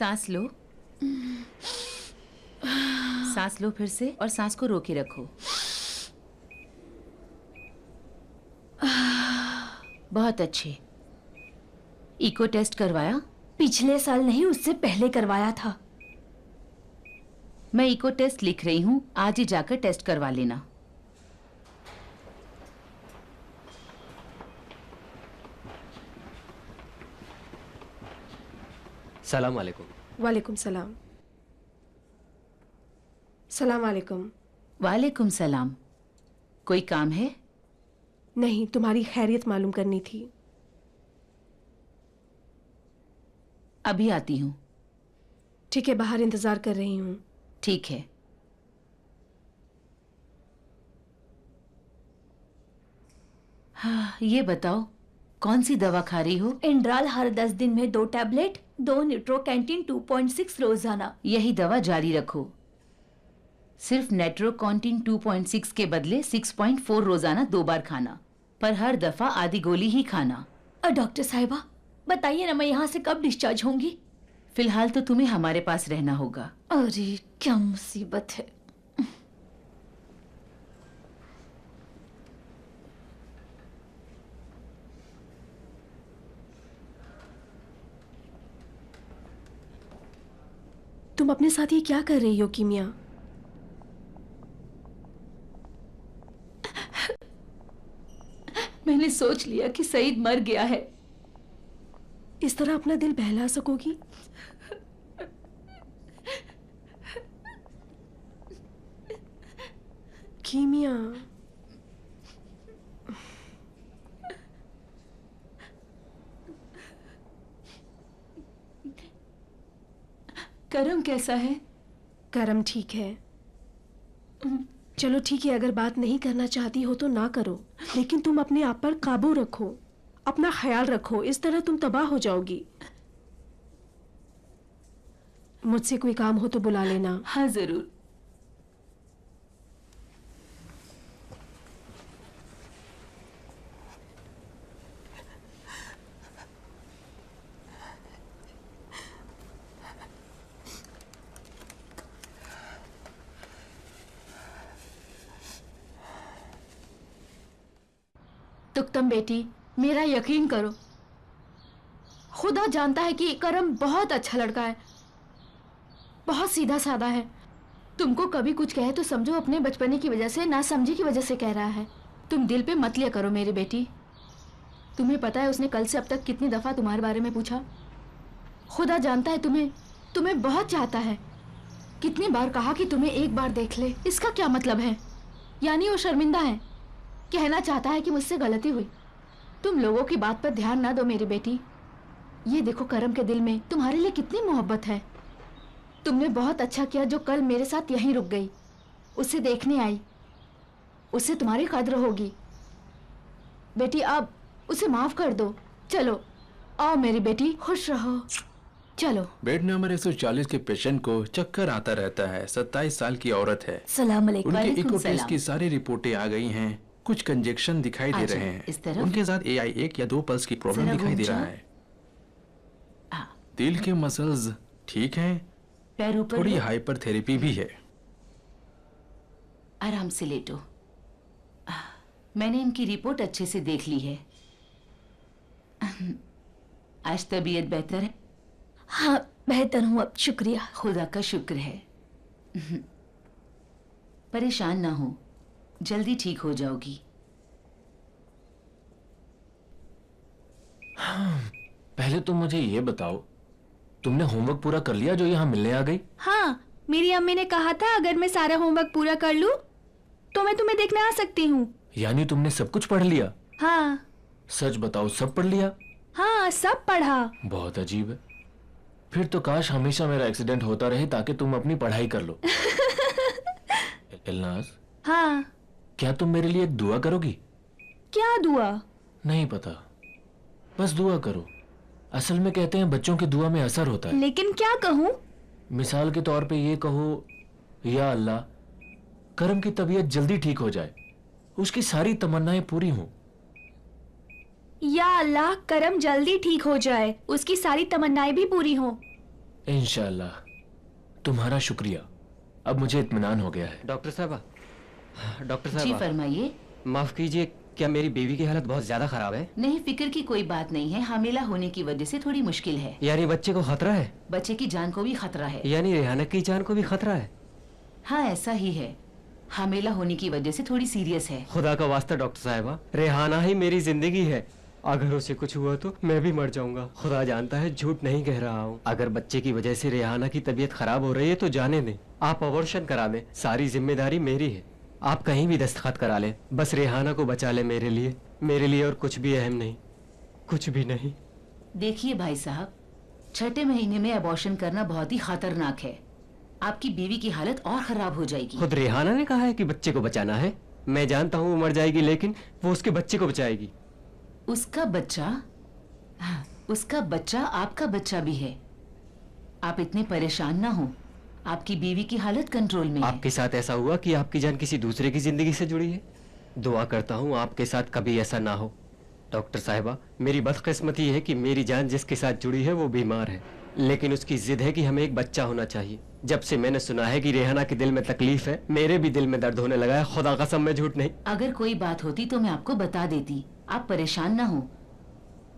सांस लो, सांस लो फिर से और सांस को रोके रखो। बहुत अच्छे। इको टेस्ट करवाया? पिछले साल नहीं, उससे पहले करवाया था। मैं इको टेस्ट लिख रही हूँ, आज ही जाकर टेस्ट करवा लेना। सलाम वालेकुम। वालेकुम सलाम। सलाम वालेकुम। वालेकुम सलाम। कोई काम है? नहीं, तुम्हारी खैरियत मालूम करनी थी। अभी आती हूँ। ठीक है, बाहर इंतजार कर रही हूँ। ठीक है। हाँ, ये बताओ कौन सी दवा खा रही हो? एंड्राल हर 10 दिन में 2 टैबलेट, 2 न्यूट्रोकैंटीन 2.6 रोजाना। यही दवा जारी रखो। सिर्फ नेट्रोकॉन्टिन 2.6 के बदले 6.4 रोजाना 2 बार खाना, पर हर दफा आधी गोली ही खाना। डॉक्टर साहिबा बताइए ना, मैं यहाँ से कब डिस्चार्ज होंगी? फिलहाल तो तुम्हें हमारे पास रहना होगा। अरे क्या मुसीबत है। तुम अपने साथ ये क्या कर रही हो कीमिया? मैंने सोच लिया कि सईद मर गया है। इस तरह अपना दिल बहला सकोगी? कीमिया, करम कैसा है? करम ठीक है। चलो ठीक है, अगर बात नहीं करना चाहती हो तो ना करो, लेकिन तुम अपने आप पर काबू रखो, अपना ख्याल रखो, इस तरह तुम तबाह हो जाओगी। मुझसे कोई काम हो तो बुला लेना। हाँ जरूर। तुक्तम बेटी, मेरा यकीन करो, खुदा जानता है कि करम बहुत अच्छा लड़का है, बहुत सीधा साधा है। तुमको कभी कुछ कहे तो समझो अपने बचपने की वजह से, ना समझी की वजह से कह रहा है। तुम दिल पे मत लिया करो मेरी बेटी। तुम्हें पता है उसने कल से अब तक कितनी दफा तुम्हारे बारे में पूछा। खुदा जानता है तुम्हें बहुत चाहता है। कितनी बार कहा कि तुम्हें एक बार देख ले। इसका क्या मतलब है? यानी वो शर्मिंदा है, कहना चाहता है कि मुझसे गलती हुई। तुम लोगों की बात पर ध्यान ना दो मेरी बेटी। ये देखो करम के दिल में तुम्हारे लिए कितनी मोहब्बत है। तुमने बहुत अच्छा किया जो कल मेरे साथ यहीं रुक गई, उसे देखने आई। उससे तुम्हारी कद्र होगी बेटी। अब उसे माफ कर दो। चलो आओ मेरी बेटी, खुश रहो। चलो। बेड नंबर 140 के पेशेंट को चक्कर आता रहता है। 27 साल की औरत है। सलाम अलैकुम। उनके इको टेस्ट की सारी रिपोर्टें आ गई हैं। कुछ कंजेक्शन दिखाई दे रहे हैं। उनके साथ AI 1 या 2 पल्स की प्रॉब्लम दिखाई दे रहा है। दिल के मसल्स ठीक हैं, पैर ऊपर, थोड़ी हाइपरथेरेपी भी है। आराम से लेटो। मैंने इनकी रिपोर्ट अच्छे से देख ली है। आज तबीयत बेहतर है? हाँ बेहतर हूँ अब, शुक्रिया। खुदा का शुक्र है। परेशान ना हो, जल्दी ठीक हो जाओगी। पहले तुम मुझे ये बताओ, तुमने होमवर्क पूरा कर लिया जो यहाँ मिलने आ गई? हाँ, मेरी अम्मी ने कहा था अगर मैं सारा होमवर्क पूरा कर लूँ तो मैं तुम्हें देखने आ सकती हूँ। यानी तुमने सब कुछ पढ़ लिया? हाँ। सच बताओ, सब पढ़ लिया? हाँ सब पढ़ा। बहुत अजीब है। फिर तो काश हमेशा मेरा एक्सीडेंट होता रहे ताकि तुम अपनी पढ़ाई कर लो। इल्नाज। हाँ। क्या तुम मेरे लिए एक दुआ करोगी? क्या दुआ? नहीं पता, बस दुआ करो। असल में कहते हैं बच्चों की दुआ में असर होता है। लेकिन क्या कहूँ? मिसाल के तौर पे ये कहो, या अल्लाह करम की तबीयत जल्दी ठीक हो जाए, उसकी सारी तमन्नाएं पूरी हों। या अल्लाह करम जल्दी ठीक हो जाए, उसकी सारी तमन्नाएं भी पूरी हों। इंशाल्लाह। तुम्हारा शुक्रिया, अब मुझे इत्मीनान हो गया है। डॉक्टर साहबा, डॉक्टर जी साहबा, फरमाइए। माफ कीजिए, क्या मेरी बीवी की हालत बहुत ज्यादा खराब है? नहीं, फिक्र की कोई बात नहीं है। हामिला होने की वजह से थोड़ी मुश्किल है। यानी बच्चे को खतरा है? बच्चे की जान को भी खतरा है। यानी रेहाना की जान को भी खतरा है? हाँ, ऐसा ही है। हामिला होने की वजह से थोड़ी सीरियस है। खुदा का वास्ता डॉक्टर साहबा, रेहाना ही मेरी जिंदगी है। अगर उसे कुछ हुआ तो मैं भी मर जाऊंगा। खुदा जानता है, झूठ नहीं कह रहा हूँ। अगर बच्चे की वजह से रेहाना की तबीयत खराब हो रही है तो जाने दें, आप अबॉर्शन करा दें। सारी जिम्मेदारी मेरी है। आप कहीं भी दस्तखत करा लें, बस रेहाना को बचा ले। मेरे लिए और कुछ भी अहम नहीं, कुछ भी नहीं। देखिए भाई साहब, छठे महीने में अबॉर्शन करना बहुत ही खतरनाक है। आपकी बीवी की हालत और खराब हो जाएगी। खुद रेहाना ने कहा है कि बच्चे को बचाना है। मैं जानता हूँ वो मर जाएगी, लेकिन वो उसके बच्चे को बचाएगी। उसका बच्चा? हाँ, उसका बच्चा आपका बच्चा भी है। आप इतने परेशान ना हो। आपकी बीवी की हालत कंट्रोल में है। आपके साथ ऐसा हुआ कि आपकी जान किसी दूसरे की जिंदगी से जुड़ी है? दुआ करता हूँ आपके साथ कभी ऐसा ना हो। डॉक्टर साहिबा, मेरी बदकिस्मती है कि मेरी जान जिसके साथ जुड़ी है वो बीमार है, लेकिन उसकी जिद है कि हमें एक बच्चा होना चाहिए। जब से मैंने सुना है कि रेहाना के दिल में तकलीफ है, मेरे भी दिल में दर्द होने लगा है। खुदा कसम, मैं झूठ नहीं। अगर कोई बात होती तो मैं आपको बता देती। आप परेशान ना हो।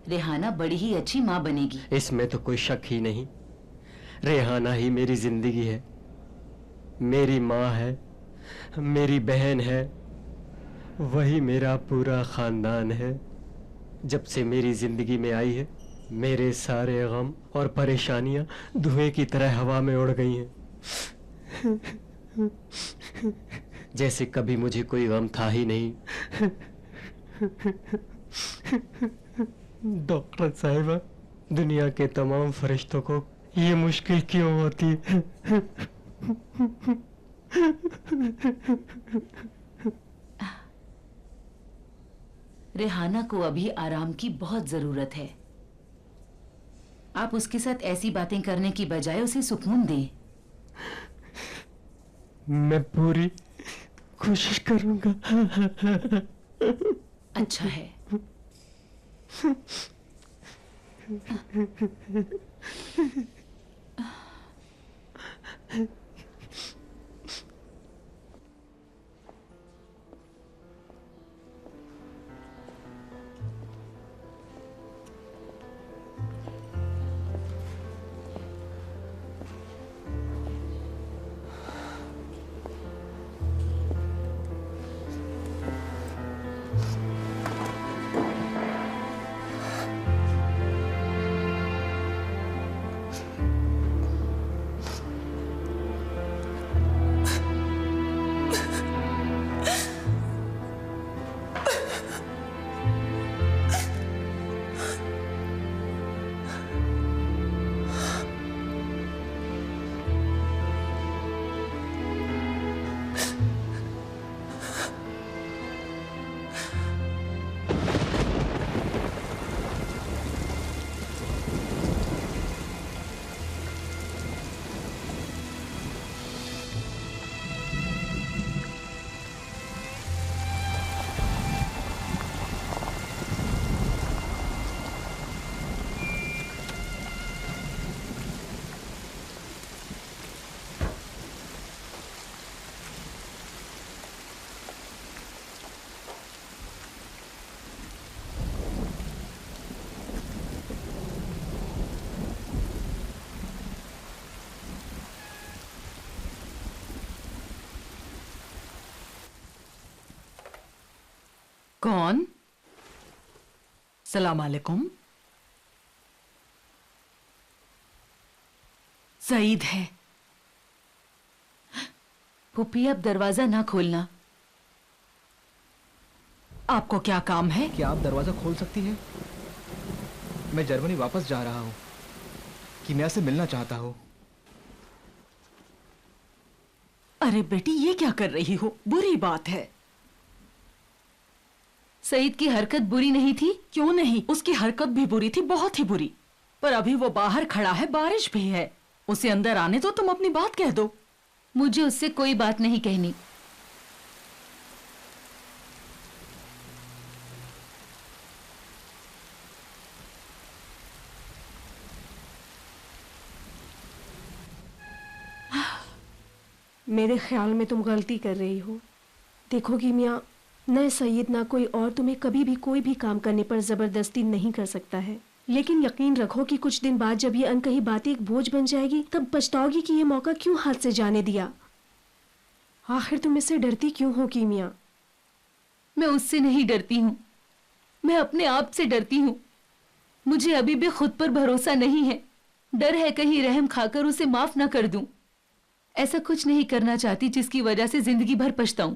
रेहाना बड़ी ही अच्छी माँ बनेगी। इसमें तो कोई शक ही नहीं। रेहाना ही मेरी जिंदगी है, मेरी माँ है, मेरी बहन है, वही मेरा पूरा खानदान है। जब से मेरी जिंदगी में आई है, मेरे सारे गम और परेशानियां धुएं की तरह हवा में उड़ गई हैं। जैसे कभी मुझे कोई गम था ही नहीं। डॉक्टर साहिबा, दुनिया के तमाम फरिश्तों को ये मुश्किल क्यों होती है? रेहाना को अभी आराम की बहुत जरूरत है। आप उसके साथ ऐसी बातें करने की बजाय उसे सुकून दें। मैं पूरी कोशिश करूंगा। अच्छा है। कौन? सलाम अलैकुम। सईद है। पुप्पी, अब दरवाजा ना खोलना। आपको क्या काम है? क्या आप दरवाजा खोल सकती हैं? मैं जर्मनी वापस जा रहा हूँ। कीमिया से मिलना चाहता हूँ। अरे बेटी, ये क्या कर रही हो? बुरी बात है। सईद की हरकत बुरी नहीं थी। क्यों नहीं, उसकी हरकत भी बुरी थी, बहुत ही बुरी। पर अभी वो बाहर खड़ा है, बारिश भी है। उसे अंदर आने दो, तुम अपनी बात कह दो। मुझे उससे कोई बात नहीं कहनी। मेरे ख्याल में तुम गलती कर रही हो। देखो कीमिया, न सईद ना कोई और तुम्हें कभी भी कोई भी काम करने पर ज़बरदस्ती नहीं कर सकता है, लेकिन यकीन रखो कि कुछ दिन बाद जब ये अनकही बातें एक बोझ बन जाएगी तब पछताओगी कि ये मौका क्यों हाथ से जाने दिया। आखिर तुम इससे डरती क्यों हो कीमिया? मैं उससे नहीं डरती हूँ, मैं अपने आप से डरती हूँ। मुझे अभी भी खुद पर भरोसा नहीं है। डर है कहीं रहम खाकर उसे माफ ना कर दूं। ऐसा कुछ नहीं करना चाहती जिसकी वजह से जिंदगी भर पछताऊं।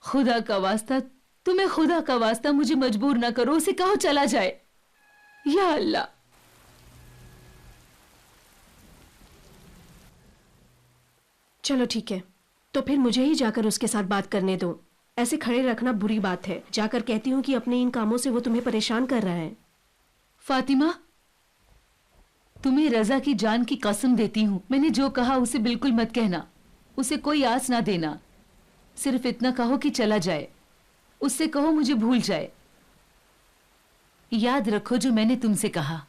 खुदा का वास्ता, तुम्हें खुदा का वास्ता मुझे मजबूर ना करो, उसे कहो चला जाए। या अल्लाह। चलो ठीक है, तो फिर मुझे ही जाकर उसके साथ बात करने दो। ऐसे खड़े रखना बुरी बात है। जाकर कहती हूँ कि अपने इन कामों से वो तुम्हें परेशान कर रहा है। फातिमा, तुम्हें रजा की जान की कसम देती हूँ, मैंने जो कहा उसे बिल्कुल मत कहना। उसे कोई आस ना देना। सिर्फ इतना कहो कि चला जाए। उससे कहो मुझे भूल जाए। याद रखो जो मैंने तुमसे कहा।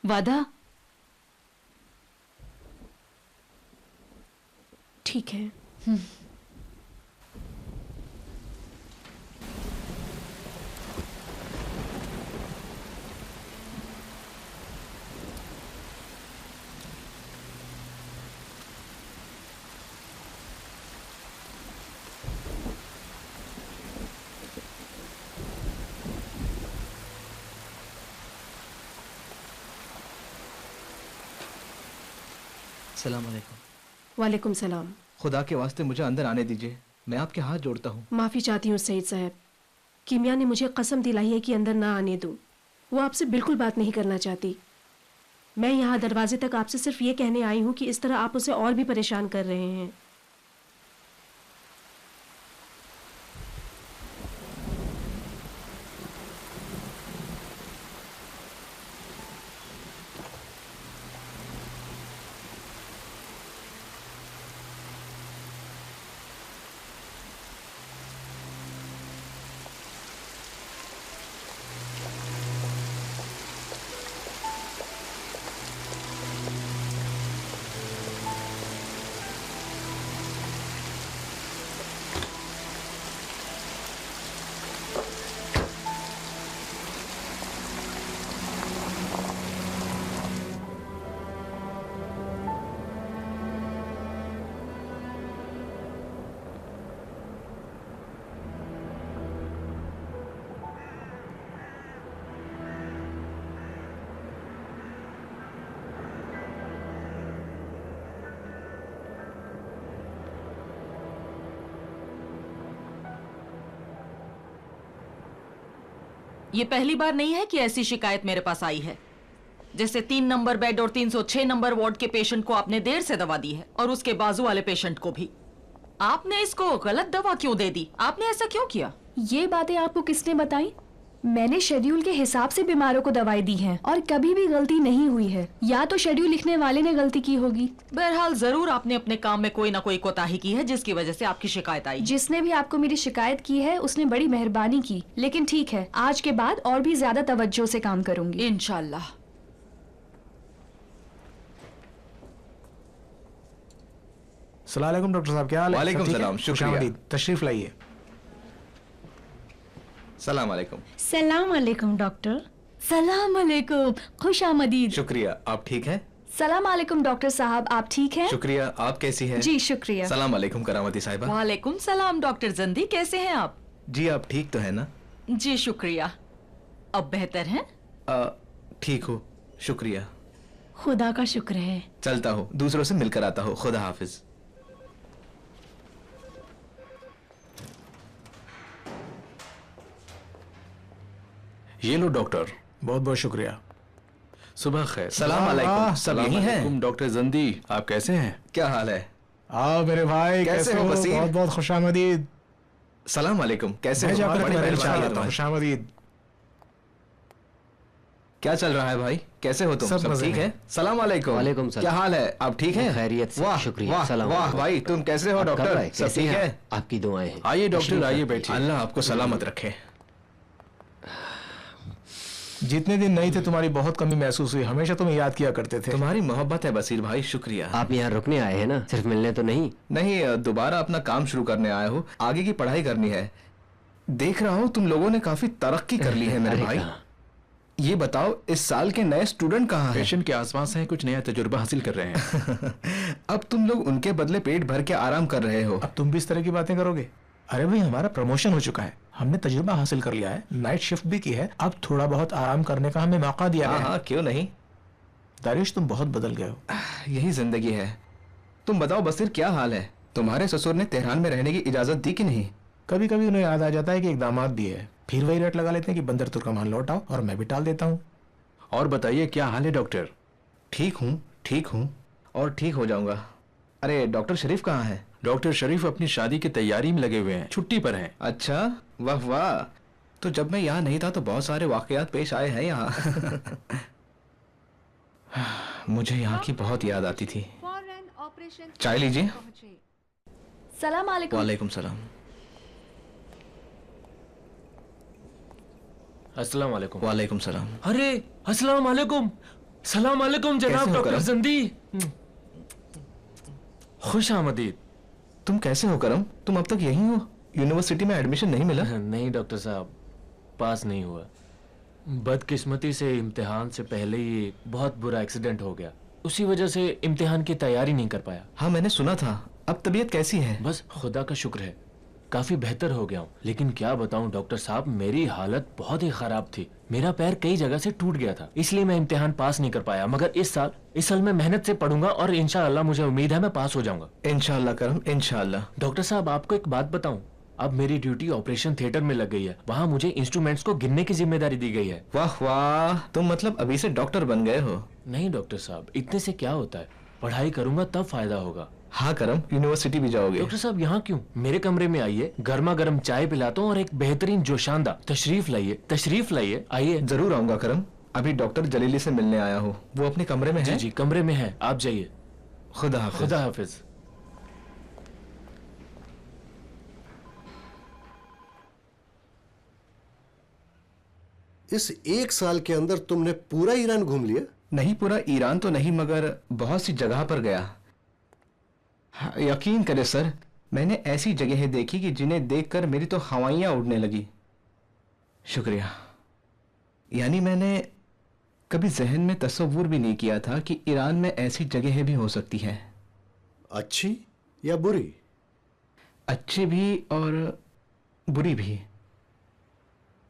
वादा? ठीक है। सलाम अलैकुम। वालेकुम सलाम। खुदा के वास्ते मुझे अंदर आने दीजिए, मैं आपके हाथ जोड़ता हूँ। माफ़ी चाहती हूँ सईद साहब, कीमिया ने मुझे कसम दिलाई है कि अंदर ना आने दूँ। वो आपसे बिल्कुल बात नहीं करना चाहती। मैं यहाँ दरवाजे तक आपसे सिर्फ ये कहने आई हूँ कि इस तरह आप उसे और भी परेशान कर रहे हैं। ये पहली बार नहीं है कि ऐसी शिकायत मेरे पास आई है। जैसे 3 नंबर बेड और 306 नंबर वार्ड के पेशेंट को आपने देर से दवा दी है और उसके बाजू वाले पेशेंट को भी। आपने इसको गलत दवा क्यों दे दी? आपने ऐसा क्यों किया? ये बातें आपको किसने बताई? मैंने शेड्यूल के हिसाब से बीमारों को दवाई दी है और कभी भी गलती नहीं हुई है। या तो शेड्यूल लिखने वाले ने गलती की होगी। बहरहाल जरूर आपने अपने काम में कोई ना कोई कोताही की है जिसकी वजह से आपकी शिकायत आई। जिसने भी आपको मेरी शिकायत की है उसने बड़ी मेहरबानी की, लेकिन ठीक है, आज के बाद और भी ज्यादा तवज्जो से काम करूंगी इंशाल्लाह। अस्सलाम वालेकुम डॉक्टर साहब, क्या हाल है? वालेकुम सलाम, शुक्रिया। तशरीफ लाइए। सलाम अलैकुम। सलाम अलैकुम डॉक्टर। सलाम अलैकुम, खुश आमदीद। शुक्रिया, आप ठीक हैं? सलाम अलैकुम डॉक्टर साहब, आप ठीक हैं? शुक्रिया, आप कैसी हैं? जी शुक्रिया। सलाम अलैकुम करामती साहिबा। वालेकुम सलाम डॉक्टर जंदी, कैसे हैं आप? जी आप ठीक तो है ना? जी शुक्रिया। अब बेहतर हैं? ठीक हो, शुक्रिया। खुदा का शुक्र है। चलता हूँ, दूसरों से मिलकर आता हूँ। खुदा हाफिज। ये लो डॉक्टर। बहुत बहुत शुक्रिया। सुबह खैर। सलाम अलैकुम। सब यही हैं? डॉक्टर जंदी, आप कैसे हैं? क्या हाल है? आओ मेरे भाई, कैसे हो बसीर? बहुत बहुत खुशामदीद। सलाम अलैकुम, कैसे हो? खुशामदीद। क्या चल रहा है भाई? कैसे हो तुम? सब ठीक है? सलाम अलैकुम। वालेकुम सलाम। क्या हाल है? आप ठीक हैं? खैरियत से। वाह शुक्रिया। वाह सलाम। वाह भाई, तुम कैसे हो डॉक्टर? सब ठीक है? आपकी दुआएं हैं। आइए डॉक्टर, आइए बैठिए। अल्लाह आपको सलामत रखे। जितने दिन नहीं थे तुम्हारी बहुत कमी महसूस हुई, हमेशा तुम्हें याद किया करते थे। तुम्हारी मोहब्बत है बसीर भाई, शुक्रिया। आप यहाँ रुकने आए हैं ना, सिर्फ मिलने तो नहीं? नहीं, दोबारा अपना काम शुरू करने आया हूँ, आगे की पढ़ाई करनी है। देख रहा हूँ तुम लोगों ने काफी तरक्की कर ली है मेरे भाई। ये बताओ इस साल के नए स्टूडेंट कहाँ हैं? पेशेंट के आसपास हैं, कुछ नया तजुर्बा हासिल कर रहे हैं। अब तुम लोग उनके बदले पेट भर के आराम कर रहे हो। अब तुम भी इस तरह की बातें करोगे? अरे भाई, हमारा प्रमोशन हो चुका है, हमने तजुर्बा हासिल कर लिया है, नाइट शिफ्ट भी की है, अब थोड़ा बहुत आराम करने का हमें मौका दिया गया है। हाँ, क्यों नहीं। दारिश, तुम बहुत बदल गए हो। यही जिंदगी है। तुम बताओ बसीर, क्या हाल है? तुम्हारे ससुर ने तेहरान में रहने की इजाजत दी कि नहीं? कभी कभी उन्हें याद आ जाता है कि एक दामाद भी है, फिर वही रट लगा लेते हैं कि बंदर तुर्कमान लौट आओ, और मैं भी टाल देता हूँ। और बताइए क्या हाल है डॉक्टर? ठीक हूँ और ठीक हो जाऊंगा। अरे डॉक्टर शरीफ कहाँ है? डॉक्टर शरीफ अपनी शादी की तैयारी में लगे हुए हैं, छुट्टी पर हैं। अच्छा, वाह वाह। तो जब मैं यहाँ नहीं था तो बहुत सारे वाकयात पेश आए हैं यहाँ। मुझे यहाँ की बहुत याद आती थी। चाय लीजिए। सलाम अलैकुम। वालेकुम सलाम। अस्सलाम वालेकुम। वालेकुम सलाम। अरे अस्सलाम वालेकुम। सलाम अलैकुम जनाब डॉक्टर जंदी। खुश आमदीद। तुम कैसे हो करम? तुम अब तक यहीं हो? यूनिवर्सिटी में एडमिशन नहीं मिला? नहीं डॉक्टर साहब, पास नहीं हुआ। बदकिस्मती से इम्तिहान से पहले ही बहुत बुरा एक्सीडेंट हो गया, उसी वजह से इम्तिहान की तैयारी नहीं कर पाया। हाँ, मैंने सुना था। अब तबीयत कैसी है? बस खुदा का शुक्र है, काफी बेहतर हो गया हूँ। लेकिन क्या बताऊँ डॉक्टर साहब, मेरी हालत बहुत ही खराब थी। मेरा पैर कई जगह से टूट गया था, इसलिए मैं इम्तिहान पास नहीं कर पाया। मगर इस साल मैं मेहनत से पढ़ूंगा और इंशाअल्लाह मुझे उम्मीद है मैं पास हो जाऊंगा। इंशाअल्लाह करम, इंशाअल्लाह। डॉक्टर साहब, आपको एक बात बताऊं, अब मेरी ड्यूटी ऑपरेशन थिएटर में लग गई है। वहाँ मुझे इंस्ट्रूमेंट्स को गिनने की जिम्मेदारी दी गई है। वाह वाह, तुम मतलब अभी से डॉक्टर बन गए हो? नहीं डॉक्टर साहब, इतने से क्या होता है, पढ़ाई करूंगा तब फायदा होगा। हाँ करम, यूनिवर्सिटी भी जाओगे? डॉक्टर साहब यहाँ क्यों, मेरे कमरे में आइए, गर्मा गर्म चाय पिलाता हूँ और एक बेहतरीन जोशानदा तशरीफ लाइए। आइए। जरूर आऊंगा करम। अभी डॉक्टर जलीली से मिलने आया हूँ, वो अपने कमरे में है। जी कमरे में है, आप जाइए। खुदा हाफिज। खुदा हाफिज। इस एक साल के अंदर तुमने पूरा ईरान घूम लिया? नहीं, पूरा ईरान तो नहीं, मगर बहुत सी जगह पर गया। यकीन करें सर, मैंने ऐसी जगहें देखी कि जिन्हें देखकर मेरी तो हवाइयां उड़ने लगी। शुक्रिया। यानी मैंने कभी जहन में तस्वुर भी नहीं किया था कि ईरान में ऐसी जगहें भी हो सकती हैं। अच्छी या बुरी? अच्छी भी और बुरी भी।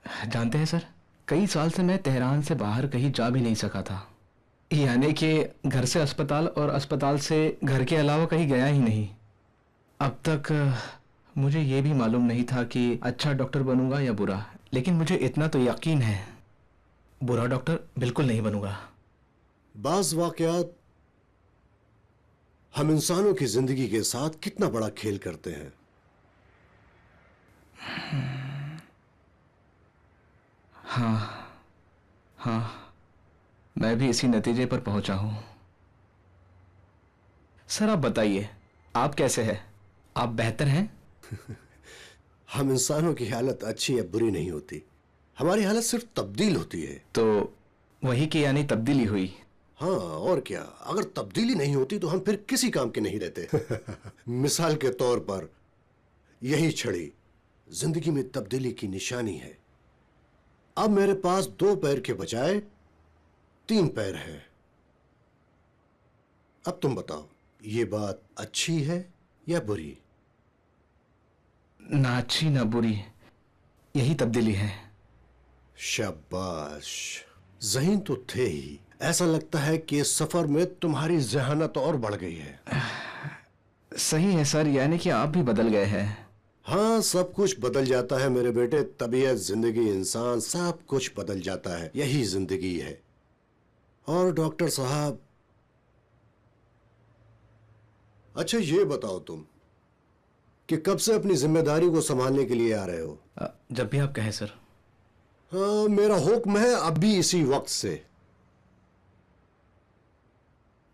जानते हैं सर, कई साल से मैं तेहरान से बाहर कहीं जा भी नहीं सका था। यानी कि घर से अस्पताल और अस्पताल से घर के अलावा कहीं गया ही नहीं। अब तक मुझे ये भी मालूम नहीं था कि अच्छा डॉक्टर बनूंगा या बुरा, लेकिन मुझे इतना तो यकीन है, बुरा डॉक्टर बिल्कुल नहीं बनूंगा। बाज़ वाक़यात हम इंसानों की जिंदगी के साथ कितना बड़ा खेल करते हैं। हाँ, मैं भी इसी नतीजे पर पहुंचा हूं। सर आप बताइए, आप कैसे हैं? आप बेहतर हैं? हम इंसानों की हालत अच्छी या बुरी नहीं होती, हमारी हालत सिर्फ तब्दील होती है। तो वही की यानी तब्दीली हुई? हाँ, और क्या। अगर तब्दीली नहीं होती तो हम फिर किसी काम के नहीं रहते। मिसाल के तौर पर यही छड़ी जिंदगी में तब्दीली की निशानी है। अब मेरे पास 2 पैर के बजाय 3 पैर है। अब तुम बताओ, ये बात अच्छी है या बुरी? ना अच्छी ना बुरी, यही तब्दीली है। शाबाश, ज़हीन तो थे ही। ऐसा लगता है कि इस सफर में तुम्हारी ज़हानत और बढ़ गई है। सही है सर, यानी कि आप भी बदल गए हैं। हाँ, सब कुछ बदल जाता है मेरे बेटे। तबीयत, जिंदगी, इंसान, सब कुछ बदल जाता है। यही जिंदगी है। और डॉक्टर साहब, अच्छा ये बताओ तुम कि कब से अपनी जिम्मेदारी को संभालने के लिए आ रहे हो? जब भी आप कहें सर। हाँ, मेरा हुक्म है अभी इसी वक्त से।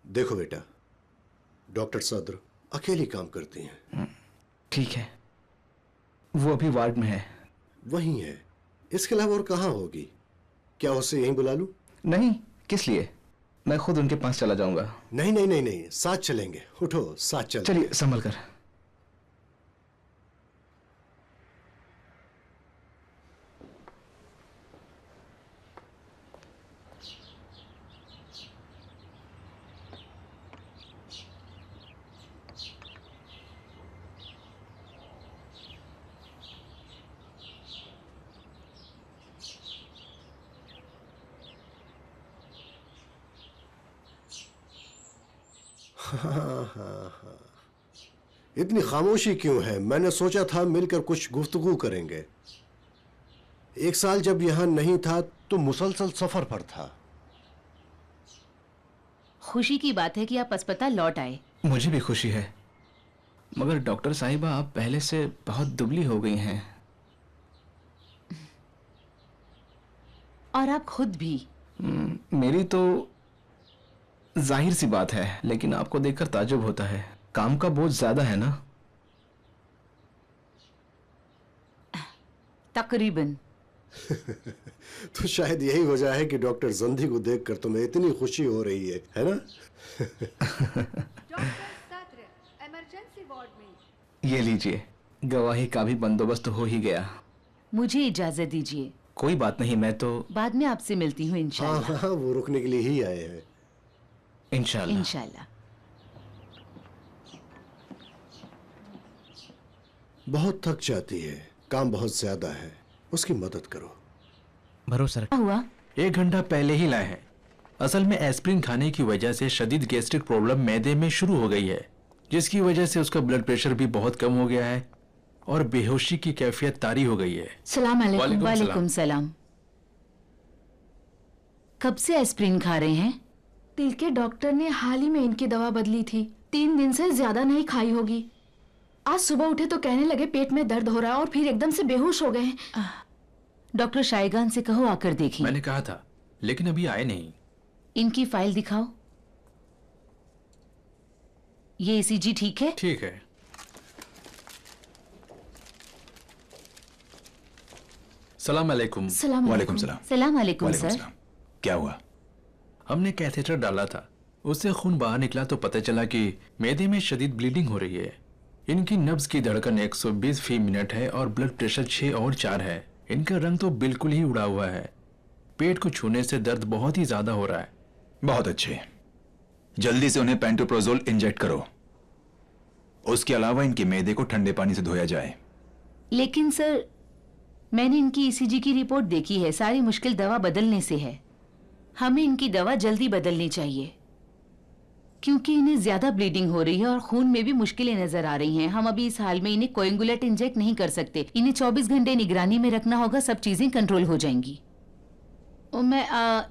देखो बेटा, डॉक्टर सदर अकेली काम करती हैं। ठीक है, वो अभी वार्ड में है। वहीं है, इसके अलावा और कहाँ होगी? क्या उससे यहीं बुला लूं? नहीं, किस लिए? मैं खुद उनके पास चला जाऊंगा। नहीं नहीं नहीं नहीं, साथ चलेंगे। उठो, साथ चलेंगे। चलिए, संभल कर। हाँ। इतनी खामोशी क्यों है? मैंने सोचा था मिलकर कुछ गुफ्तगू करेंगे। 1 साल जब यहां नहीं था तो मुसलसल सफर पर था। खुशी की बात है कि आप अस्पताल लौट आए। मुझे भी खुशी है, मगर डॉक्टर साहिबा आप पहले से बहुत दुबली हो गई हैं। और आप खुद भी। मेरी तो जाहिर सी बात है, लेकिन आपको देखकर ताज्जुब होता है। काम का बोझ ज्यादा है ना? तकरीबन। तो शायद यही वजह है कि डॉक्टर जंदी को देखकर तुम्हें इतनी खुशी हो रही है ना? इमरजेंसी वार्ड में। ये लीजिए, गवाही का भी बंदोबस्त हो ही गया। मुझे इजाजत दीजिए। कोई बात नहीं, मैं तो बाद में आपसे मिलती हूँ इंशाल्लाह। हाँ, वो रुकने के लिए ही आए हैं। इंशाल्लाह। इंशाल्लाह। बहुत थक जाती है, काम बहुत ज्यादा है, उसकी मदद करो। भरोसा क्या हुआ? 1 घंटा पहले ही लाए हैं। असल में एस्प्रिन खाने की वजह से शदीद गैस्ट्रिक प्रॉब्लम मैदे में शुरू हो गई है, जिसकी वजह से उसका ब्लड प्रेशर भी बहुत कम हो गया है और बेहोशी की कैफियत तारी हो गई है। सलाम अलैकुम। वालेकुम वालेकुम सलाम। कब से एस्प्रिन खा रहे हैं? दिल के डॉक्टर ने हाल ही में इनकी दवा बदली थी। 3 दिन से ज्यादा नहीं खाई होगी। आज सुबह उठे तो कहने लगे पेट में दर्द हो रहा है और फिर एकदम से बेहोश हो गए। डॉक्टर शायगान से कहो आकर देखें। मैंने कहा था, लेकिन अभी आए नहीं। इनकी फाइल दिखाओ। ये ECG ठीक है? ठीक है। सलाम अलैकुम। सलाम वालेकुम सलाम। सलाम अलैकुम वालेकुम सर। सलाम। क्या हुआ? हमने कैथेटर डाला था, उससे खून बाहर निकला तो पता चला कि मैदे में शदीद ब्लीडिंग हो रही है। इनकी नब्ज की धड़कन 120 फी मिनट है और ब्लड प्रेशर 6 और 4 है। इनका रंग तो बिल्कुल ही उड़ा हुआ है। पेट को छूने से दर्द बहुत ही ज्यादा हो रहा है। बहुत अच्छे, जल्दी से उन्हें पेंटोप्रोजोल इंजेक्ट करो। उसके अलावा इनके मैदे को ठंडे पानी से धोया जाए। लेकिन सर, मैंने इनकी ECG की रिपोर्ट देखी है, सारी मुश्किल दवा बदलने से है। हमें इनकी दवा जल्दी बदलनी चाहिए क्योंकि इन्हें ज्यादा ब्लीडिंग हो रही है और खून में भी मुश्किलें नजर आ रही हैं। हम अभी इस हाल में इन्हें कोएगुलेट इंजेक्ट नहीं कर सकते। इन्हें 24 घंटे निगरानी में रखना होगा, सब चीजें कंट्रोल हो जाएंगी। और मैं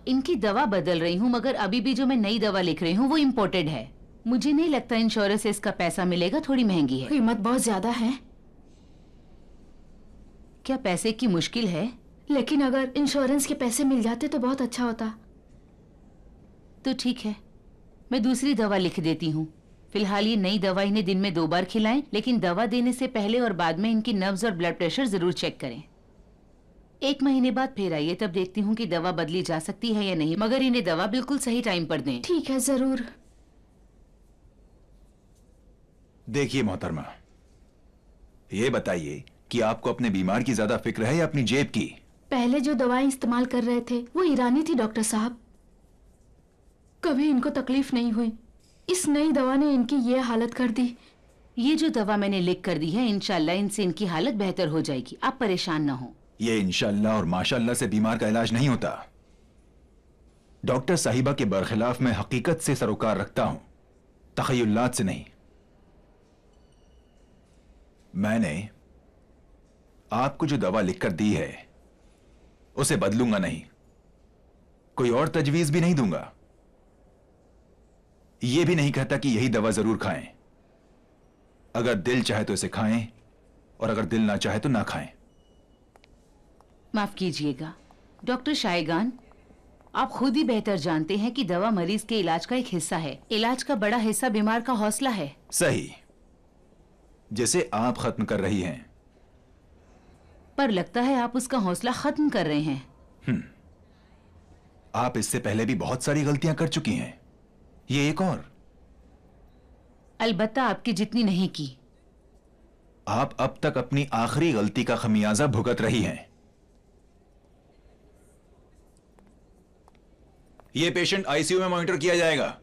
इनकी दवा बदल रही हूँ, मगर अभी भी जो मैं नई दवा लिख रही हूँ वो इम्पोर्टेड है। मुझे नहीं लगता इंश्योरेंस से इसका पैसा मिलेगा, थोड़ी महंगी है। कीमत बहुत ज्यादा है। क्या पैसे की मुश्किल है? लेकिन अगर इंश्योरेंस के पैसे मिल जाते तो बहुत अच्छा होता। तो ठीक है, मैं दूसरी दवा लिख देती हूँ। फिलहाल ये नई दवा इन्हें दिन में 2 बार खिलाएं, लेकिन दवा देने से पहले और बाद में इनकी नब्ज और ब्लड प्रेशर जरूर चेक करें। 1 महीने बाद फिर आइए, तब देखती हूँ कि दवा बदली जा सकती है या नहीं, मगर इन्हें दवा बिल्कुल सही टाइम पर दें। ठीक है, जरूर। देखिए मोहतरमा, ये बताइए कि आपको अपने बीमार की ज्यादा फिक्र है या अपनी जेब की? पहले जो दवाएं इस्तेमाल कर रहे थे वो ईरानी थी डॉक्टर साहब, कभी इनको तकलीफ नहीं हुई। इस नई दवा ने इनकी ये हालत कर दी। ये जो दवा मैंने लिख कर दी है, इंशाल्लाह इनसे इनकी हालत बेहतर हो जाएगी, आप परेशान ना हो। ये इंशाल्लाह और माशाल्लाह से बीमार का इलाज नहीं होता। डॉक्टर साहिबा के बरखिलाफ मैं हकीकत से सरोकार रखता हूं, तखय्युलात से नहीं। मैंने आपको जो दवा लिखकर दी है उसे बदलूंगा नहीं, कोई और तजवीज भी नहीं दूंगा। यह भी नहीं कहता कि यही दवा जरूर खाएं। अगर दिल चाहे तो इसे खाएं और अगर दिल ना चाहे तो ना खाएं। माफ कीजिएगा डॉक्टर शायगान, आप खुद ही बेहतर जानते हैं कि दवा मरीज के इलाज का एक हिस्सा है। इलाज का बड़ा हिस्सा बीमार का हौसला है। सही, जिसे आप खत्म कर रही हैं। पर लगता है आप उसका हौसला खत्म कर रहे हैं। आप इससे पहले भी बहुत सारी गलतियां कर चुकी हैं, ये एक और। अलबत्ता आपकी जितनी नहीं की। आप अब तक अपनी आखिरी गलती का खमियाजा भुगत रही हैं। यह पेशेंट आईसीयू में मॉनिटर किया जाएगा।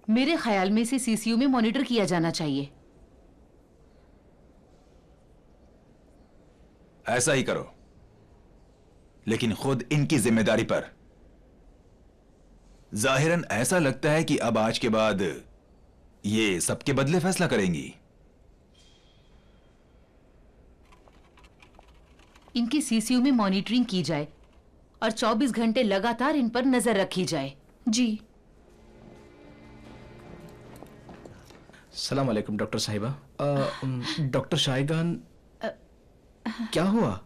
मेरे ख्याल में इसे सीसीयू में मॉनिटर किया जाना चाहिए। ऐसा ही करो, लेकिन खुद इनकी जिम्मेदारी पर। जाहिरन ऐसा लगता है कि अब आज के बाद ये सबके बदले फैसला करेंगी। इनकी सीसीयू में मॉनिटरिंग की जाए और 24 घंटे लगातार इन पर नजर रखी जाए। जी। सलाम अलैकुम डॉक्टर साहिबा। डॉक्टर शायगान, क्या हुआ?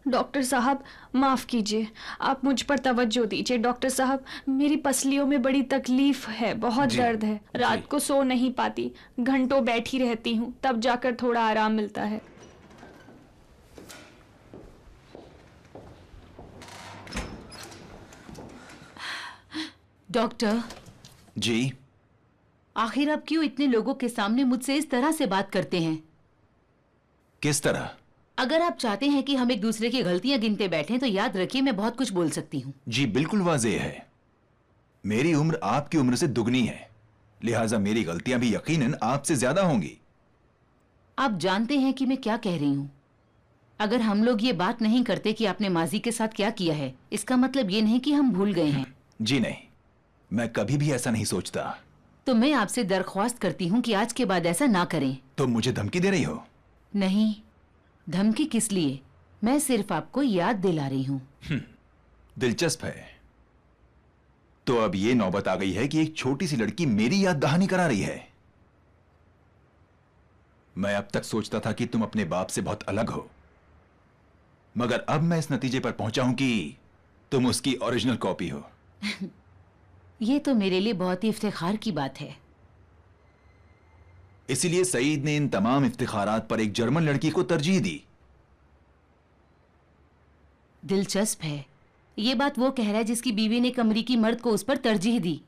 डॉक्टर साहब माफ कीजिए, आप मुझ पर तवज्जो दीजिए। डॉक्टर साहब, मेरी पसलियों में बड़ी तकलीफ है, बहुत दर्द है। रात को सो नहीं पाती, घंटों बैठी रहती हूँ, तब जाकर थोड़ा आराम मिलता है। डॉक्टर जी। आखिर आप क्यों इतने लोगों के सामने मुझसे इस तरह से बात करते हैं? किस तरह? अगर आप चाहते हैं कि हम एक दूसरे की गलतियां गिनते बैठें तो याद रखिए मैं बहुत कुछ बोल सकती हूँ। जी बिल्कुल वाज़ेह है, मेरी उम्र आपकी उम्र से दुगनी है, लिहाजा मेरी गलतियां भी यकीनन आपसे ज्यादा होंगी। आप जानते हैं कि मैं क्या कह रही हूँ। अगर हम लोग ये बात नहीं करते कि आपने माजी के साथ क्या किया है, इसका मतलब ये नहीं कि हम भूल गए हैं। जी नहीं, मैं कभी भी ऐसा नहीं सोचता। तो मैं आपसे दरख्वास्त करती हूँ कि आज के बाद ऐसा ना करें। तो मुझे धमकी दे रही हो? नहीं, धमकी किस लिए, मैं सिर्फ आपको याद दिला रही हूँ। दिलचस्प है। तो अब ये नौबत आ गई है कि एक छोटी सी लड़की मेरी याद दहानी करा रही है। मैं अब तक सोचता था कि तुम अपने बाप से बहुत अलग हो, मगर अब मैं इस नतीजे पर पहुंचा हूं कि तुम उसकी ओरिजिनल कॉपी हो। ये तो मेरे लिए बहुत ही इफ्तिखार की बात है। इसीलिए सईद ने इन तमाम इफ्तिखारात पर एक जर्मन लड़की को तरजीह दी। दिलचस्प है, ये बात वो कह रहा है जिसकी बीवी ने एक अमरीकी मर्द को उस पर तरजीह दी।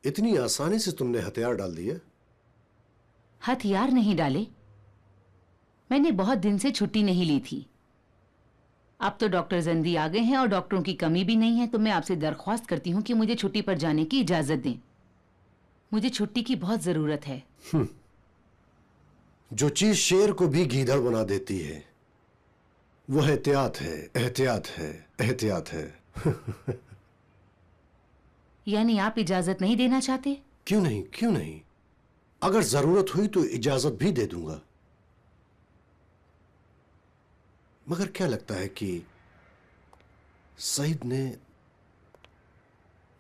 इतनी आसानी से तुमने हथियार डाल दिए? हथियार नहीं डाले, मैंने बहुत दिन से छुट्टी नहीं ली थी। अब तो डॉक्टर जंदी आ गए हैं और डॉक्टरों की कमी भी नहीं है, तो मैं आपसे दरख्वास्त करती हूँ कि मुझे छुट्टी पर जाने की इजाजत दें। मुझे छुट्टी की बहुत जरूरत है। जो चीज शेर को भी गीदड़ बना देती है वो एहतियात है, एहतियात है, एहतियात है। यानी आप इजाजत नहीं देना चाहते? क्यों नहीं, क्यों नहीं, अगर जरूरत हुई तो इजाजत भी दे दूंगा। मगर क्या लगता है कि सईद ने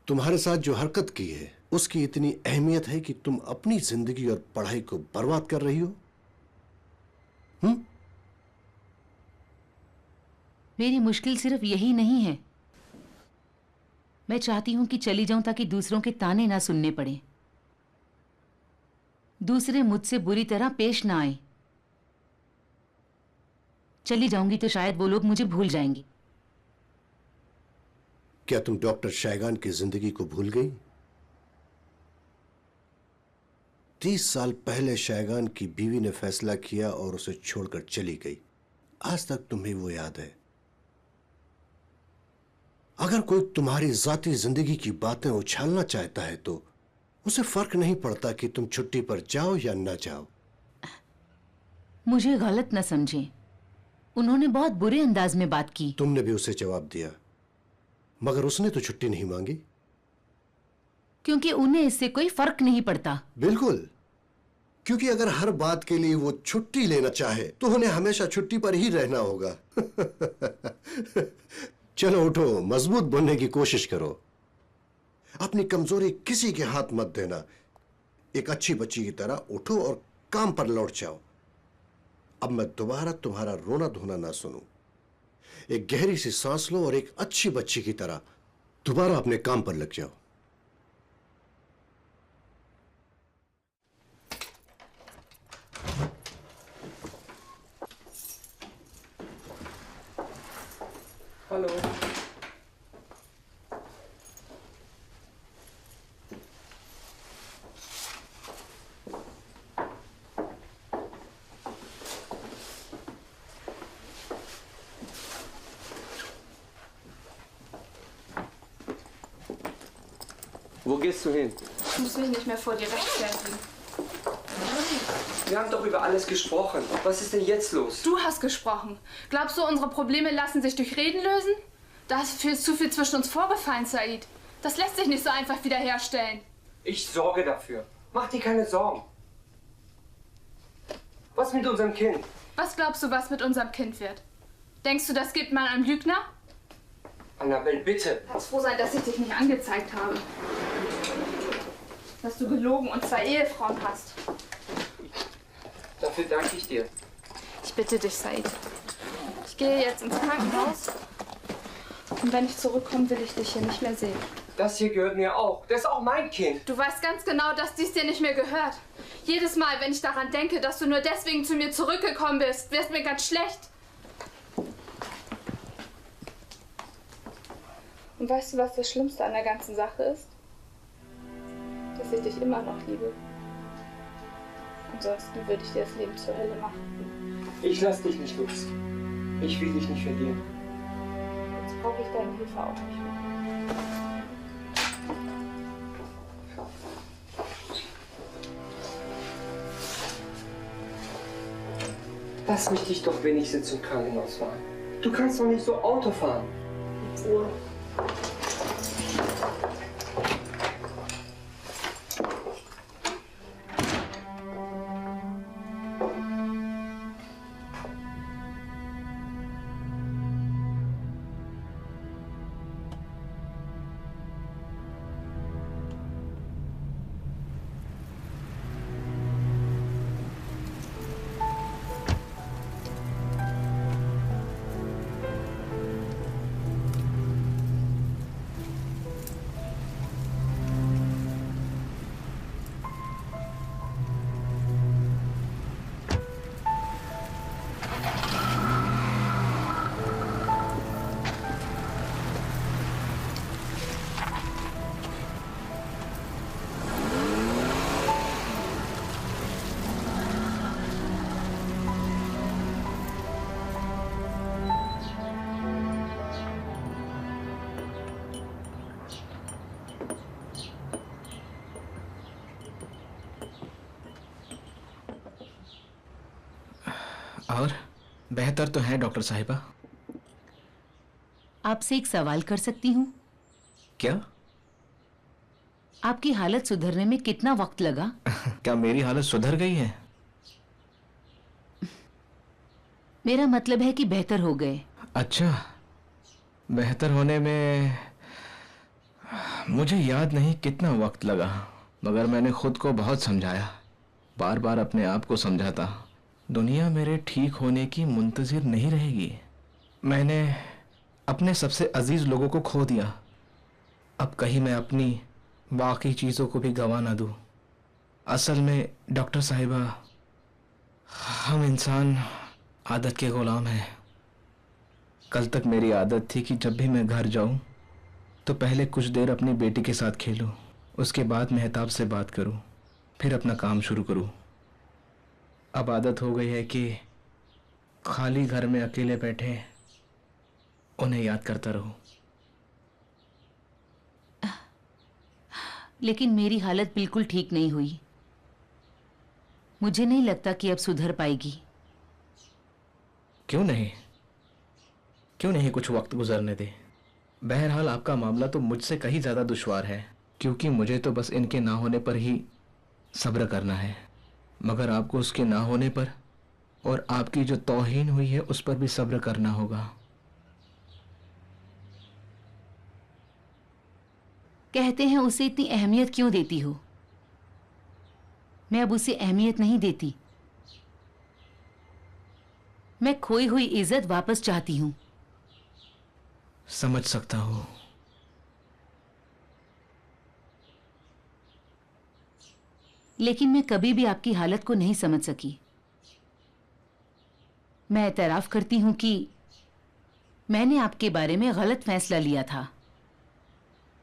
तुम्हारे साथ जो हरकत की है उसकी इतनी अहमियत है कि तुम अपनी जिंदगी और पढ़ाई को बर्बाद कर रही हो? मेरी मुश्किल सिर्फ यही नहीं है। मैं चाहती हूं कि चली जाऊं ताकि दूसरों के ताने ना सुनने पड़े, दूसरे मुझसे बुरी तरह पेश ना आए। चली जाऊंगी तो शायद वो लोग मुझे भूल जाएंगे। क्या तुम डॉक्टर शायगान की जिंदगी को भूल गई? 30 साल पहले शायगान की बीवी ने फैसला किया और उसे छोड़कर चली गई। आज तक तुम्हें वो याद है। अगर कोई तुम्हारी जाती जिंदगी की बातें उछालना चाहता है तो उसे फर्क नहीं पड़ता कि तुम छुट्टी पर जाओ या ना जाओ। मुझे गलत न समझें, उन्होंने बहुत बुरे अंदाज में बात की। तुमने भी उसे जवाब दिया, मगर उसने तो छुट्टी नहीं मांगी। क्योंकि उन्हें इससे कोई फर्क नहीं पड़ता। बिल्कुल, क्योंकि अगर हर बात के लिए वो छुट्टी लेना चाहे तो उन्हें हमेशा छुट्टी पर ही रहना होगा। चलो उठो, मजबूत बनने की कोशिश करो। अपनी कमजोरी किसी के हाथ मत देना। एक अच्छी बच्ची की तरह उठो और काम पर लौट जाओ। अब मैं दोबारा तुम्हारा रोना धोना ना सुनूं। एक गहरी सी सांस लो और एक अच्छी बच्ची की तरह दोबारा अपने काम पर लग जाओ। Hello. Wo gehst du hin? Ich muss mich nicht mehr vor dir rechtfertigen. Wir haben doch über alles gesprochen. Was ist denn jetzt los? Du hast gesprochen. Glaubst du, unsere Probleme lassen sich durch Reden lösen? Da ist zu viel zwischen uns vorgefallen, Said. Das lässt sich nicht so einfach wiederherstellen. Ich sorge dafür. Mach dir keine Sorgen. Was mit unserem Kind? Was glaubst du, was mit unserem Kind wird? Denkst du, das gibt man einem Lügner? Annabelle, bitte. Kannst froh sein, dass ich dich nicht angezeigt habe. Dass du gelogen und 2 Ehefrauen hast. Dafür danke ich dir. Ich bitte dich, Said. Ich gehe jetzt ins Krankenhaus. Und wenn ich zurückkomme, will ich dich hier nicht mehr sehen. Das hier gehört mir auch. Das ist auch mein Kind. Du weißt ganz genau, dass dies dir nicht mehr gehört. Jedes Mal, wenn ich daran denke, dass du nur deswegen zu mir zurückgekommen bist, wird mir ganz schlecht. Und weißt du, was das Schlimmste an der ganzen Sache ist? Dass ich dich immer noch liebe. Ansonsten würde ich dir das Leben zur Hölle machen. Ich lass dich nicht los. Ich will dich nicht verlieren. Jetzt brauche ich deine Hilfe auch nicht mehr. Lass mich dich doch wenigstens zum Krankenhaus fahren. Du kannst doch nicht so Auto fahren. In Ruhe. और बेहतर तो है doctor साहिबा। आपसे एक सवाल कर सकती हूँ? क्या? आपकी हालत सुधरने में कितना वक्त लगा? क्या मेरी हालत सुधर गई है? मेरा मतलब है कि बेहतर हो गए। अच्छा, बेहतर होने में मुझे याद नहीं कितना वक्त लगा, मगर मैंने खुद को बहुत समझाया, बार बार अपने आप को समझाता दुनिया मेरे ठीक होने की मुंतजिर नहीं रहेगी। मैंने अपने सबसे अजीज लोगों को खो दिया, अब कहीं मैं अपनी बाकी चीज़ों को भी गंवा ना दूँ। असल में डॉक्टर साहिबा, हम इंसान आदत के गुलाम हैं। कल तक मेरी आदत थी कि जब भी मैं घर जाऊं तो पहले कुछ देर अपनी बेटी के साथ खेलूं, उसके बाद मेहताब से बात करूं, फिर अपना काम शुरू करूं। अब आदत हो गई है कि खाली घर में अकेले बैठे उन्हें याद करता रहूं। लेकिन मेरी हालत बिल्कुल ठीक नहीं हुई। मुझे नहीं लगता कि अब सुधर पाएगी। क्यों नहीं? क्यों नहीं कुछ वक्त गुजरने दे। बहरहाल आपका मामला तो मुझसे कहीं ज़्यादा दुश्वार है, क्योंकि मुझे तो बस इनके ना होने पर ही सब्र करना है। मगर आपको उसके ना होने पर और आपकी जो तौहीन हुई है उस पर भी सब्र करना होगा। कहते हैं उसे इतनी अहमियत क्यों देती हो? मैं अब उसे अहमियत नहीं देती। मैं खोई हुई इज्जत वापस चाहती हूं। समझ सकता हूं। लेकिन मैं कभी भी आपकी हालत को नहीं समझ सकी। मैं एतराफ करती हूं कि मैंने आपके बारे में गलत फैसला लिया था।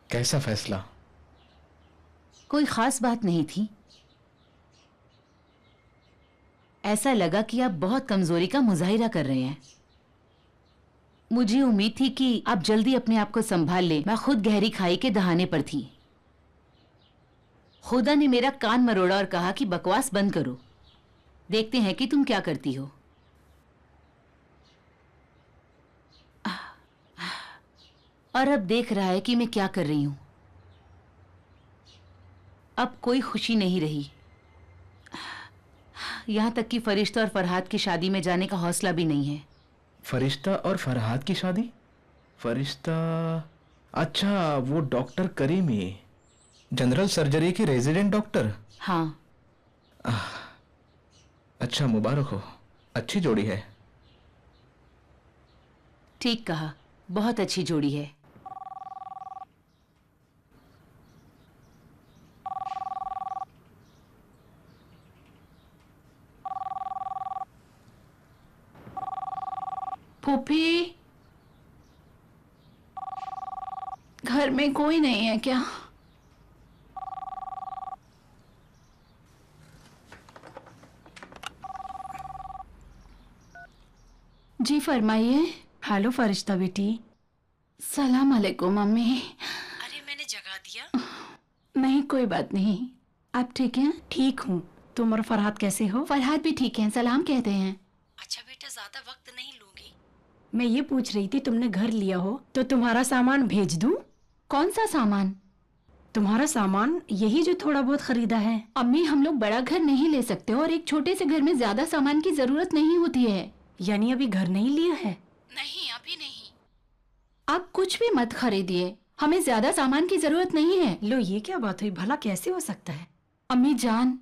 कैसा फैसला? कोई खास बात नहीं थी। ऐसा लगा कि आप बहुत कमजोरी का मुजाहिरा कर रहे हैं। मुझे उम्मीद थी कि आप जल्दी अपने आप को संभाल लें। मैं खुद गहरी खाई के दहाने पर थी। खुदा ने मेरा कान मरोड़ा और कहा कि बकवास बंद करो, देखते हैं कि तुम क्या करती हो। और अब देख रहा है कि मैं क्या कर रही हूं। अब कोई खुशी नहीं रही। यहां तक कि फरिश्ता और फरहाद की शादी में जाने का हौसला भी नहीं है। फरिश्ता और फरहाद की शादी? फरिश्ता, अच्छा वो डॉक्टर करीमी, जनरल सर्जरी की रेजिडेंट डॉक्टर। हाँ। अच्छा, मुबारक हो। अच्छी जोड़ी है। ठीक कहा, बहुत अच्छी जोड़ी है। फूफी, घर में कोई नहीं है क्या? जी फरमाइए। हेलो फरिश्ता बेटी। सलाम अलैकुम मम्मी। अरे मैंने जगा दिया? नहीं, कोई बात नहीं। आप ठीक हैं? ठीक हूँ। तुम और फरहाद कैसे हो? फरहाद भी ठीक हैं, सलाम कहते हैं। अच्छा बेटा, ज्यादा वक्त नहीं लूंगी। मैं ये पूछ रही थी, तुमने घर लिया हो तो तुम्हारा सामान भेज दूं? कौन सा सामान? तुम्हारा सामान, यही जो थोड़ा बहुत खरीदा है। अम्मी, हम लोग बड़ा घर नहीं ले सकते और एक छोटे से घर में ज्यादा सामान की जरूरत नहीं होती है। यानी अभी घर नहीं लिया है? नहीं, अभी नहीं। आप कुछ भी मत खरीदिए, हमें ज्यादा सामान की जरूरत नहीं है। लो, ये क्या बात हुई? भला कैसे हो सकता है? अम्मी जान,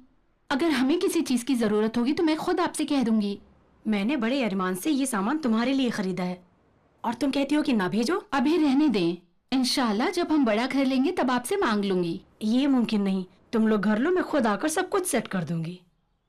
अगर हमें किसी चीज की जरूरत होगी तो मैं खुद आपसे कह दूंगी। मैंने बड़े अरमान से ये सामान तुम्हारे लिए खरीदा है और तुम कहती हो कि ना भेजो। अभी रहने दें, इंशाल्लाह जब हम बड़ा घर लेंगे तब आपसे मांग लूंगी। ये मुमकिन नहीं, तुम लोग घर लो, मैं खुद आकर सब कुछ सेट कर दूंगी।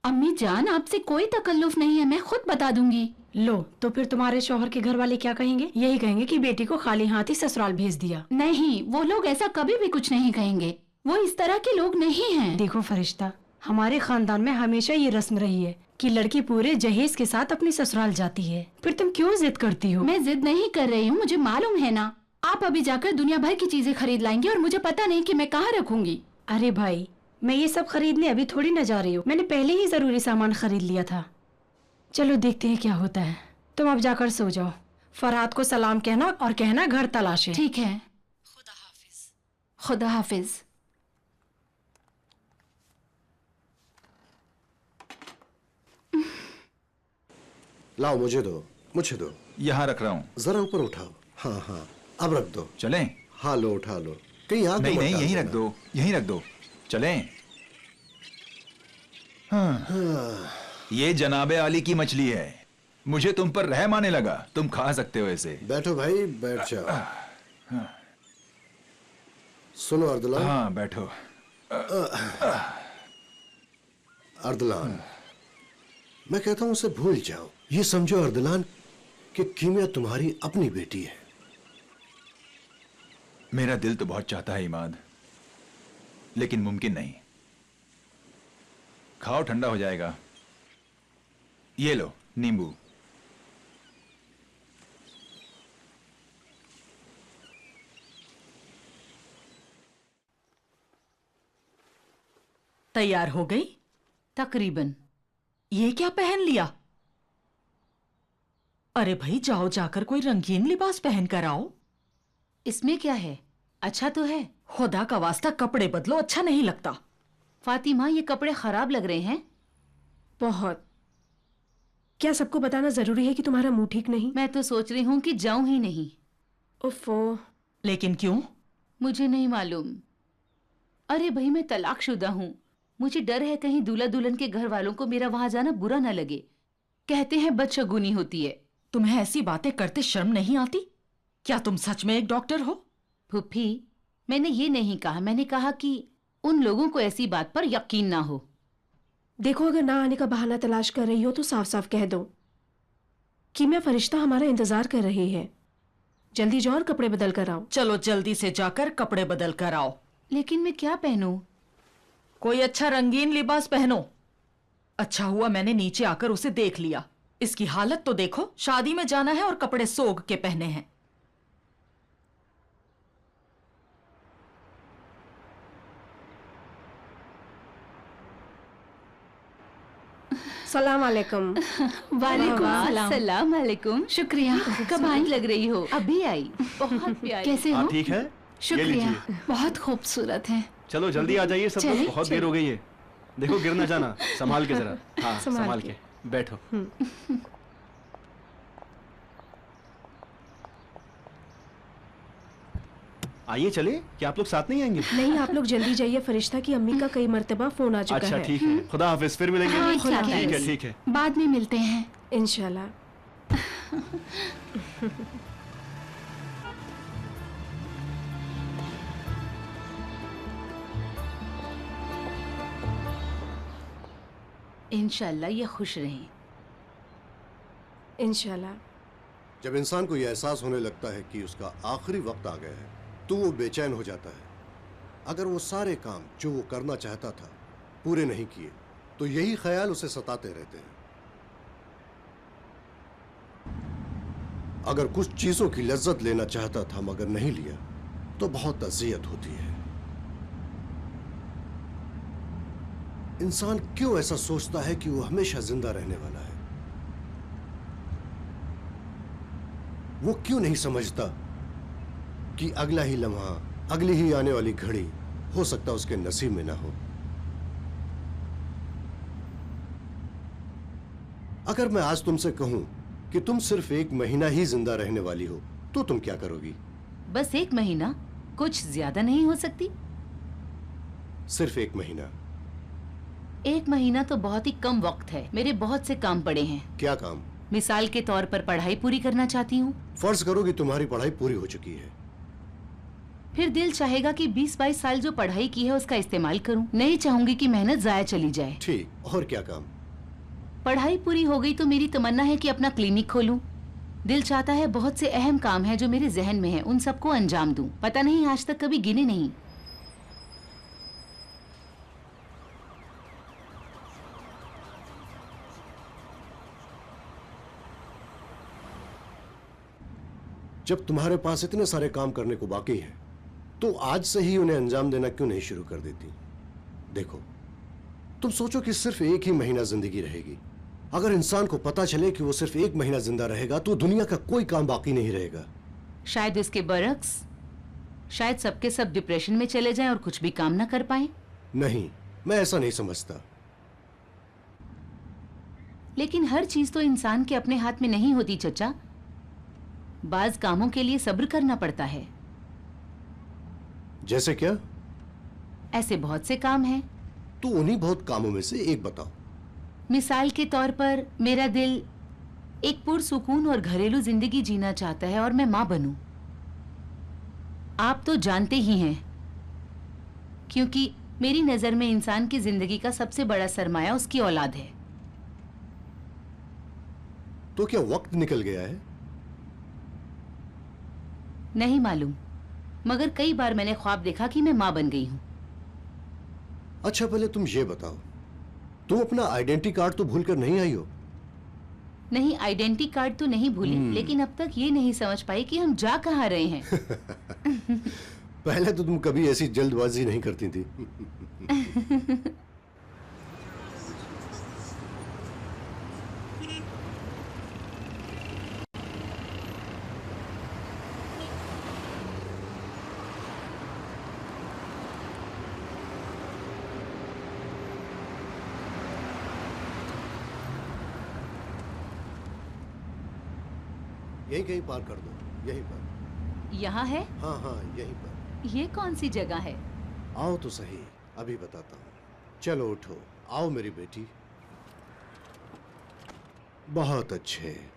अम्मी जान, आपसे कोई तकल्लुफ नहीं है, मैं खुद बता दूंगी। लो, तो फिर तुम्हारे शौहर के घर वाले क्या कहेंगे? यही कहेंगे कि बेटी को खाली हाथ ही ससुराल भेज दिया। नहीं, वो लोग ऐसा कभी भी कुछ नहीं कहेंगे। वो इस तरह के लोग नहीं हैं। देखो फरिश्ता, हमारे खानदान में हमेशा ये रस्म रही है कि लड़की पूरे जहेज के साथ अपनी ससुराल जाती है। फिर तुम क्यों जिद करती हो? मैं जिद नहीं कर रही हूँ, मुझे मालूम है ना। आप अभी जाकर दुनिया भर की चीजें खरीद लाएंगे और मुझे पता नहीं कि मैं कहाँ रखूंगी। अरे भाई, मैं ये सब खरीदने अभी थोड़ी न जा रही हूँ। मैंने पहले ही जरूरी सामान खरीद लिया था। चलो देखते हैं क्या होता है। तुम अब जाकर सो जाओ। फरहाद को सलाम कहना और कहना घर तलाशे। ठीक है। खुदा हाफिज। खुदा हाफिज। लाओ, मुझे दो, मुझे दो। यहाँ रख रहा हूँ। जरा ऊपर उठाओ। हाँ हाँ, अब रख दो। चलें? हाँ, लो, उठा लो। कहीं आग नहीं तो मत नहीं, डाल यहीं देना। रख दो, यहीं रख दो। चलें? हाँ। ये जनाबे आली की मछली है। मुझे तुम पर रहम आने लगा। तुम खा सकते हो इसे। बैठो भाई, बैठ जाओ। सुनो अर्दलान। हाँ, बैठो। अर्दलान, मैं कहता हूं उसे भूल जाओ। ये समझो अर्दलान कि कीमिया तुम्हारी अपनी बेटी है। मेरा दिल तो बहुत चाहता है इमाद, लेकिन मुमकिन नहीं। खाओ, ठंडा हो जाएगा। ये लो नींबू। तैयार हो गई? तकरीबन। ये क्या पहन लिया? अरे भाई, जाओ जाकर कोई रंगीन लिबास पहन कर आओ। इसमें क्या है, अच्छा तो है। खुदा का वास्ता कपड़े बदलो, अच्छा नहीं लगता। फातिमा, ये कपड़े खराब लग रहे हैं। बहुत। क्या सबको बताना जरूरी है कि तुम्हारा मुंह ठीक नहीं? मैं तो सोच रही हूँ कि जाऊं ही नहीं। उफ़ो। लेकिन क्यों? मुझे नहीं मालूम। अरे भाई, मैं तलाकशुदा हूँ। मुझे डर है कहीं दूल्हा दुल्हन के घर वालों को मेरा वहां जाना बुरा ना लगे। कहते हैं बदशगुनी होती है। तुम्हें ऐसी बातें करते शर्म नहीं आती? क्या तुम सच में एक डॉक्टर हो? फुप्पी, मैंने ये नहीं कहा। मैंने कहा कि उन लोगों को ऐसी बात पर यकीन ना हो। देखो, अगर ना आने का बहाना तलाश कर रही हो तो साफ साफ कह दो कि मैं फरिश्ता हमारा इंतजार कर रही है। जल्दी जाओ और कपड़े बदल कर आओ। चलो जल्दी से जाकर कपड़े बदल कर आओ। लेकिन मैं क्या पहनूं? कोई अच्छा रंगीन लिबास पहनो। अच्छा हुआ मैंने नीचे आकर उसे देख लिया। इसकी हालत तो देखो, शादी में जाना है और कपड़े सोग के पहने हैं। सलाम अलैकुम। वालेकुम सलाम अलैकुम। शुक्रिया। कब आई लग रही हो? अभी आई। बहुत प्यारी। कैसे हो? ठीक है, शुक्रिया, बहुत खूबसूरत है। चलो जल्दी आ जाइए सब लोग, बहुत देर हो गई है। देखो गिर ना जाना, संभाल के जरा। हाँ संभाल के बैठो। आइए चले, क्या आप लोग साथ नहीं आएंगे? नहीं, आप लोग जल्दी जाइए। फरिश्ता की अम्मी का कई मर्तबा फोन आ चुका अच्छा है। ठीक है, खुदा हाफिज, फिर मिलेंगे। हाँ, ठीक है ठीक है। बाद में मिलते हैं इंशाल्लाह। इंशाल्लाह ये खुश रहें। इंशाल्लाह। जब इंसान को यह एहसास होने लगता है कि उसका आखिरी वक्त आ गया है तो वो बेचैन हो जाता है। अगर वो सारे काम जो वो करना चाहता था पूरे नहीं किए तो यही ख्याल उसे सताते रहते हैं। अगर कुछ चीजों की लज्जत लेना चाहता था मगर नहीं लिया तो बहुत अजियत होती है। इंसान क्यों ऐसा सोचता है कि वो हमेशा जिंदा रहने वाला है? वो क्यों नहीं समझता कि अगला ही लम्हा, अगली ही आने वाली घड़ी हो सकता उसके नसीब में ना हो? अगर मैं आज तुमसे कहूं कि तुम सिर्फ 1 महीना ही जिंदा रहने वाली हो तो तुम क्या करोगी? बस 1 महीना? कुछ ज्यादा नहीं हो सकती? सिर्फ 1 महीना? 1 महीना तो बहुत ही कम वक्त है। मेरे बहुत से काम पड़े हैं। क्या काम? मिसाल के तौर पर पढ़ाई पूरी करना चाहती हूँ। फर्ज करो कि तुम्हारी पढ़ाई पूरी हो चुकी है। फिर दिल चाहेगा कि 20-22 साल जो पढ़ाई की है उसका इस्तेमाल करूं। नहीं चाहूंगी कि मेहनत जाया चली जाए। ठीक, और क्या काम? पढ़ाई पूरी हो गई तो मेरी तमन्ना है कि अपना क्लिनिक खोलूं। दिल चाहता है बहुत से अहम काम है जो मेरे जहन में है, उन सबको अंजाम दूं। पता नहीं आज तक कभी गिने नहीं। जब तुम्हारे पास इतने सारे काम करने को बाकी हैं, तो आज से ही उन्हें अंजाम देना क्यों नहीं शुरू कर देती? देखो, तुम सोचो कि सिर्फ 1 ही महीना जिंदगी रहेगी। अगर इंसान को पता चले कि वो सिर्फ 1 महीना जिंदा रहेगा तो दुनिया का कोई काम बाकी नहीं रहेगा। शायद इसके बरक्स, शायद सबके सब डिप्रेशन में चले जाएं और कुछ भी काम ना कर पाएं। नहीं, मैं ऐसा नहीं समझता। लेकिन हर चीज तो इंसान के अपने हाथ में नहीं होती चचा। बाज कामों के लिए सब्र करना पड़ता है। जैसे क्या? ऐसे बहुत से काम हैं। तो उन्हीं बहुत कामों में से एक बताओ। मिसाल के तौर पर मेरा दिल एक पुरसुकून और घरेलू जिंदगी जीना चाहता है और मैं मां बनूं। आप तो जानते ही हैं, क्योंकि मेरी नजर में इंसान की जिंदगी का सबसे बड़ा सरमाया उसकी औलाद है। तो क्या वक्त निकल गया है? नहीं मालूम, मगर कई बार मैंने ख्वाब देखा कि मैं मां बन गई हूं। अच्छा, पहले तुम ये बताओ, तुम अपना आइडेंटिटी कार्ड तो भूल कर नहीं आई हो? नहीं, आइडेंटिटी कार्ड तो नहीं भूली, लेकिन अब तक ये नहीं समझ पाई कि हम जा कहाँ रहे हैं। पहले तो तुम कभी ऐसी जल्दबाजी नहीं करती थी। यहीं कहीं पार कर दो, यहीं पर। यहाँ है? हाँ हाँ, यहीं पर। ये कौन सी जगह है? आओ तो सही, अभी बताता हूँ। चलो उठो, आओ मेरी बेटी। बहुत अच्छे।